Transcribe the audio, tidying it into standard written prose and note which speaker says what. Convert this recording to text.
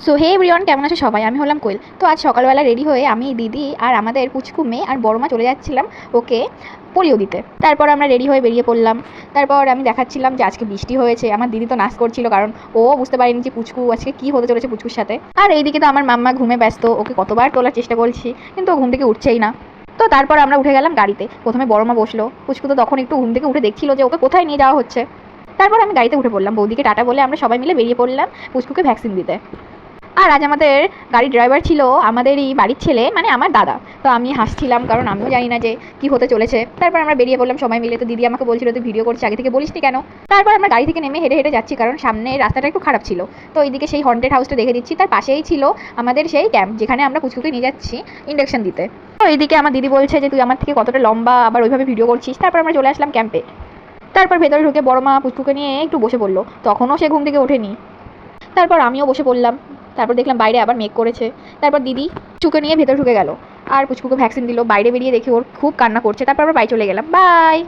Speaker 1: So hey everyone, কেমন আছে সবাই? আমি হলাম কোয়েল। তো আজ সকালবেলা রেডি হয়ে আমি, দিদি আর আমাদের পুচকু মেয়ে আর বড় মা চলে যাচ্ছিলাম ওকে পোলিও দিতে। তারপর আমরা রেডি হয়ে বেরিয়ে পড়লাম। তারপর আমি দেখাচ্ছিলাম যে আজকে বৃষ্টি হয়েছে। আমার দিদি তো নাচ করছিল, কারণ ও বুঝতে পারেনি যে পুচকু আজকে কী হতে চলেছে পুচকুর সাথে। আর এইদিকে তো আমার মাম্মা ঘুমে ব্যস্ত, ওকে কতবার তোলার চেষ্টা করছি কিন্তু ও ঘুম থেকে উঠছেই না। তো তারপর আমরা উঠে গেলাম গাড়িতে। প্রথমে বড় মা বসলো, পুচকু তো তখন একটু ঘুম থেকে উঠে দেখছিল যে ওকে কোথায় নিয়ে যাওয়া হচ্ছে। তারপর আমি গাড়িতে উঠে পড়লাম, বৌদিকে টাটা বলে আমরা সবাই মিলে বেরিয়ে পড়লাম পুচকুকে ভ্যাকসিন দিতে। আর আজ আমাদের গাড়ির ড্রাইভার ছিল আমাদেরই বাড়ির ছেলে, মানে আমার দাদা। তো আমি হাসছিলাম, কারণ আমিও জানি না যে কী হতে চলেছে। তারপর আমরা বেরিয়ে পড়লাম সবাই মিলে। তো দিদি আমাকে বলছিল তুই ভিডিও করছিস, আগে থেকে বলিসনি কেন? তারপর আমরা গাড়ি থেকে নেমে হেঁটে হেঁটে যাচ্ছি, কারণ সামনে রাস্তাটা একটু খারাপ ছিল। তো এইদিকে সেই হন্টেড হাউসটা দেখে দিচ্ছি, তার পাশেই ছিল আমাদের সেই ক্যাম্প, যেখানে আমরা পুচকুকে নিয়ে যাচ্ছি ইঞ্জেকশন দিতে। তো এইদিকে আমার দিদি বলছে যে তুই আমার থেকে কতটা লম্বা, আবার ওইভাবে ভিডিও করছিস। তারপর আমরা চলে আসলাম ক্যাম্পে। তারপর ভেতরে ঢুকে বড় মা পুচকুকে নিয়ে একটু বসে পড়লো, তখনও সে ঘুম থেকে ওঠেনি। তারপর আমিও বসে পড়লাম। তারপর দেখলাম বাইরে আবার মেঘ করেছে। তারপর দিদি পুচকুকে নিয়ে ভেতর ঢুকে গেল আর পুচকুকে ভ্যাকসিন দিল। বাইরে বেরিয়ে দেখি ওর খুব কান্না করছে। তারপর আমরা বাড়ি চলে গেলাম। বাই।